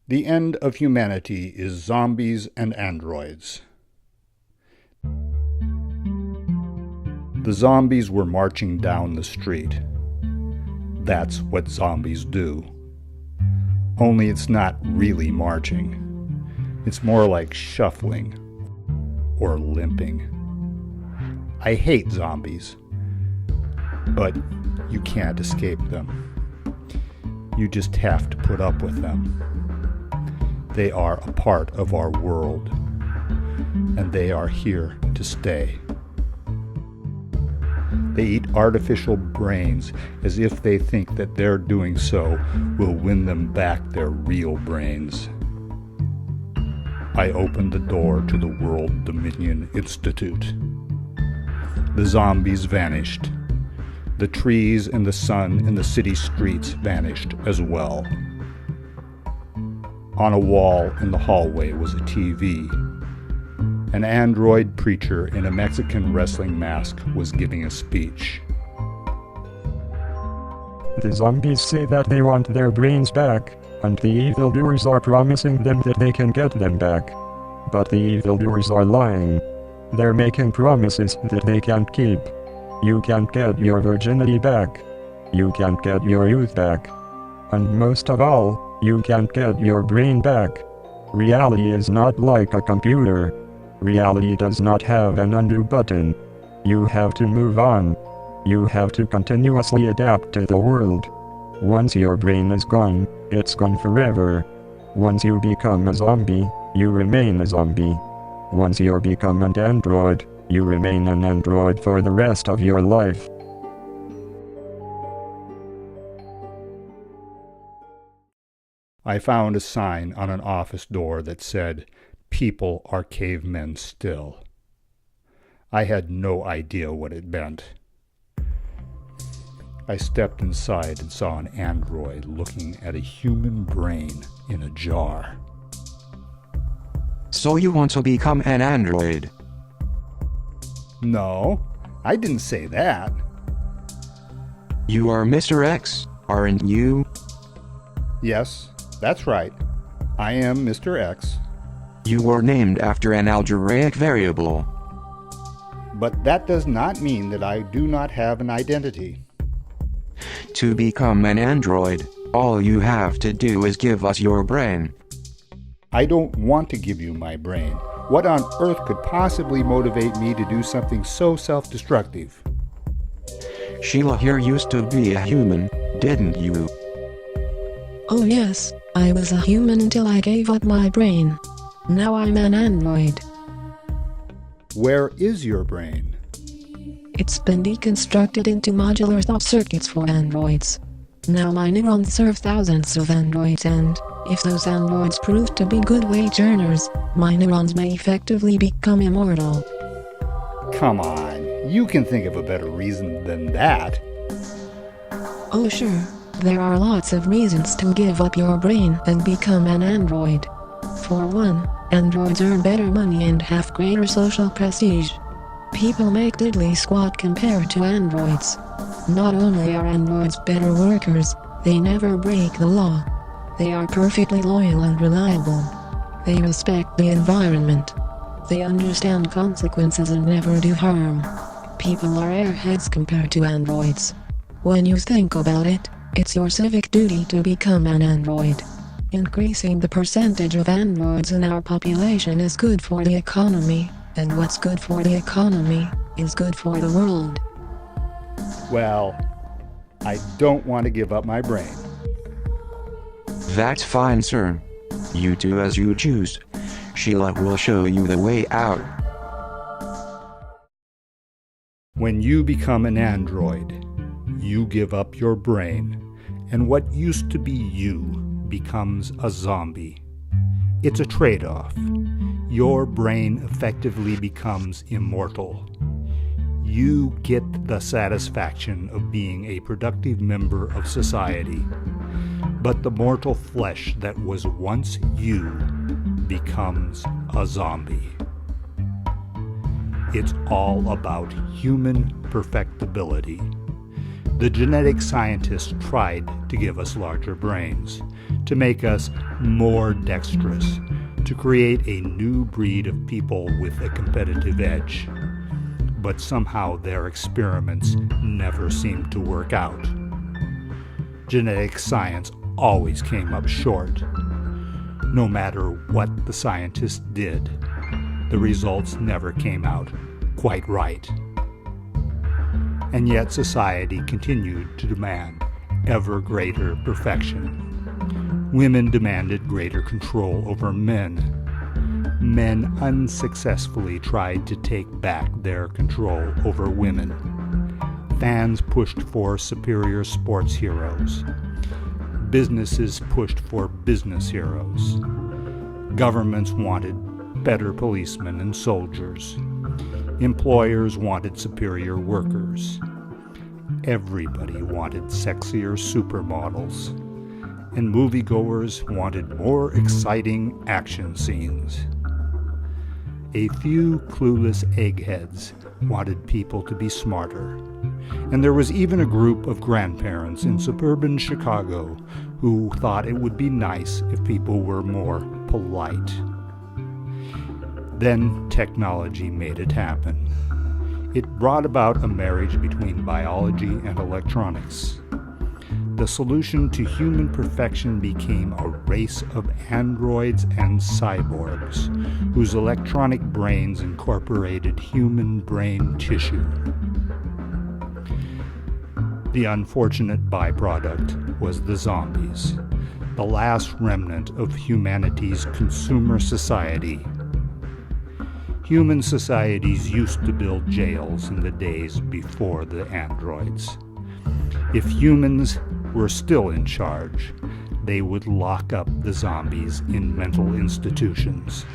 The end of humanity is zombies and androids. The zombies were marching down the street. That's what zombies do. Only it's not really marching. It's more like shuffling or limping. I hate zombies, but you can't escape them. You just have to put up with them. They are a part of our world, and they are here to stay. They eat artificial brains as if they think that their doing so will win them back their real brains. I opened the door to the World Dominion Institute. The zombies vanished. The trees and the sun in the city streets vanished as well. On a wall in the hallway was a TV. An android preacher in a Mexican wrestling mask was giving a speech. The zombies say that they want their brains back, and the evildoers are promising them that they can get them back. But the evildoers are lying. They're making promises that they can't keep. You can't get your virginity back. You can't get your youth back. And most of all, you can't get your brain back. Reality is not like a computer. Reality does not have an undo button. You have to move on. You have to continuously adapt to the world. Once your brain is gone, it's gone forever. Once you become a zombie, you remain a zombie. Once you become an android, you remain an android for the rest of your life. I found a sign on an office door that said, "People are cavemen still." I had no idea what it meant. I stepped inside and saw an android looking at a human brain in a jar. So you want to become an android? No, I didn't say that. You are Mr. X, aren't you? Yes, that's right. I am Mr. X. You were named after an algebraic variable. But that does not mean that I do not have an identity. To become an android, all you have to do is give us your brain. I don't want to give you my brain. What on earth could possibly motivate me to do something so self-destructive? Sheila here used to be a human, didn't you? Oh yes, I was a human until I gave up my brain. Now I'm an android. Where is your brain? It's been deconstructed into modular thought circuits for androids. Now my neurons serve thousands of androids, and if those androids prove to be good wage earners, my neurons may effectively become immortal. Come on, you can think of a better reason than that. Oh sure, there are lots of reasons to give up your brain and become an android. For one, androids earn better money and have greater social prestige. People make diddly squat compared to androids. Not only are androids better workers, they never break the law. They are perfectly loyal and reliable. They respect the environment. They understand consequences and never do harm. People are airheads compared to androids. When you think about it, it's your civic duty to become an android. Increasing the percentage of androids in our population is good for the economy, and what's good for the economy is good for the world. Well, I don't want to give up my brain. That's fine, sir. You do as you choose. Sheila will show you the way out. When you become an android, you give up your brain, and what used to be you becomes a zombie. It's a trade-off. Your brain effectively becomes immortal. You get the satisfaction of being a productive member of society. But the mortal flesh that was once you becomes a zombie. It's all about human perfectibility. The genetic scientists tried to give us larger brains, to make us more dexterous, to create a new breed of people with a competitive edge. But somehow their experiments never seemed to work out. Genetic science always came up short. No matter what the scientists did, the results never came out quite right. And yet society continued to demand ever greater perfection. Women demanded greater control over men. Men unsuccessfully tried to take back their control over women. Fans pushed for superior sports heroes. Businesses pushed for business heroes. Governments wanted better policemen and soldiers. Employers wanted superior workers. Everybody wanted sexier supermodels. And moviegoers wanted more exciting action scenes. A few clueless eggheads wanted people to be smarter. And there was even a group of grandparents in suburban Chicago who thought it would be nice if people were more polite. Then technology made it happen. It brought about a marriage between biology and electronics. The solution to human perfection became a race of androids and cyborgs, whose electronic brains incorporated human brain tissue. The unfortunate byproduct was the zombies, the last remnant of humanity's consumer society. Human societies used to build jails in the days before the androids. If humans were still in charge, they would lock up the zombies in mental institutions.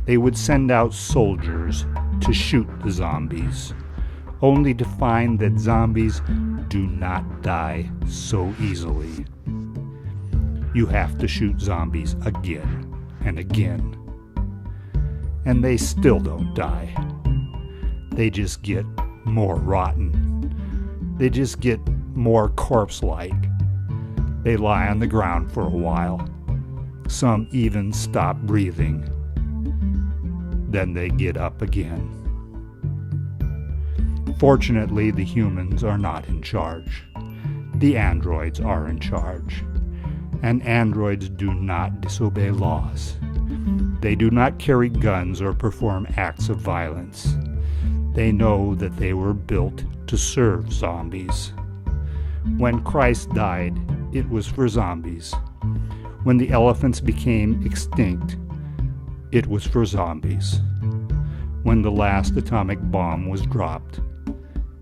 They would send out soldiers to shoot the zombies, only to find that zombies do not die so easily. You have to shoot zombies again and again. And they still don't die. They just get more rotten. They just get more corpse-like. They lie on the ground for a while. Some even stop breathing. Then they get up again. Fortunately, the humans are not in charge. The androids are in charge. And androids do not disobey laws. They do not carry guns or perform acts of violence. They know that they were built to serve zombies. When Christ died, it was for zombies. When the elephants became extinct, it was for zombies. When the last atomic bomb was dropped,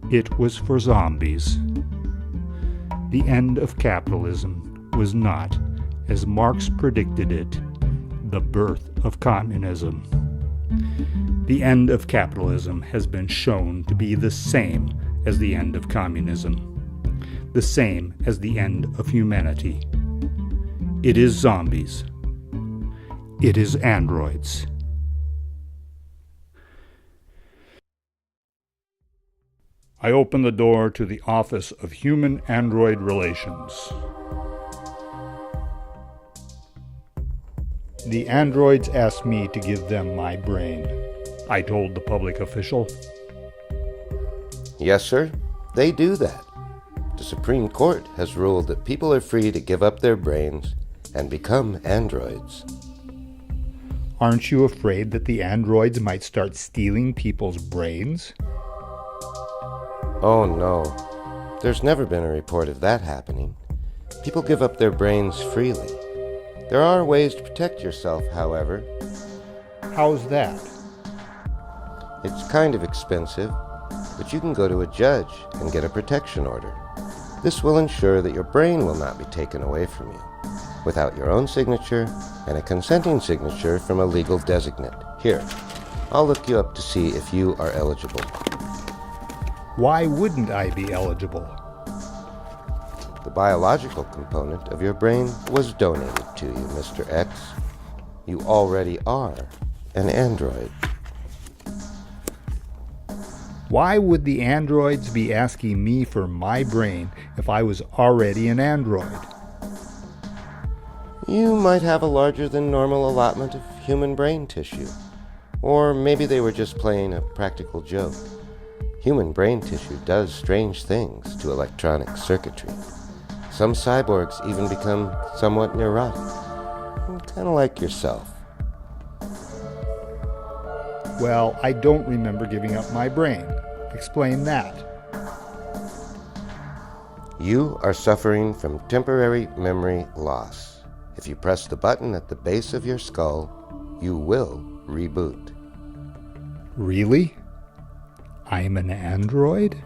it was for zombies. The end of capitalism was not, as Marx predicted it, the birth of communism. The end of capitalism has been shown to be the same as the end of communism, the same as the end of humanity. It is zombies. It is androids. I open the door to the Office of Human-Android Relations. The androids asked me to give them my brain, I told the public official. Yes, sir. They do that. The Supreme Court has ruled that people are free to give up their brains and become androids. Aren't you afraid that the androids might start stealing people's brains? Oh, no. There's never been a report of that happening. People give up their brains freely. There are ways to protect yourself, however. How's that? It's kind of expensive, but you can go to a judge and get a protection order. This will ensure that your brain will not be taken away from you without your own signature and a consenting signature from a legal designate. Here, I'll look you up to see if you are eligible. Why wouldn't I be eligible? The biological component of your brain was donated to you, Mr. X. You already are an android. Why would the androids be asking me for my brain if I was already an android? You might have a larger than normal allotment of human brain tissue. Or maybe they were just playing a practical joke. Human brain tissue does strange things to electronic circuitry. Some cyborgs even become somewhat neurotic, kind of like yourself. Well, I don't remember giving up my brain. Explain that. You are suffering from temporary memory loss. If you press the button at the base of your skull, you will reboot. Really? I'm an android?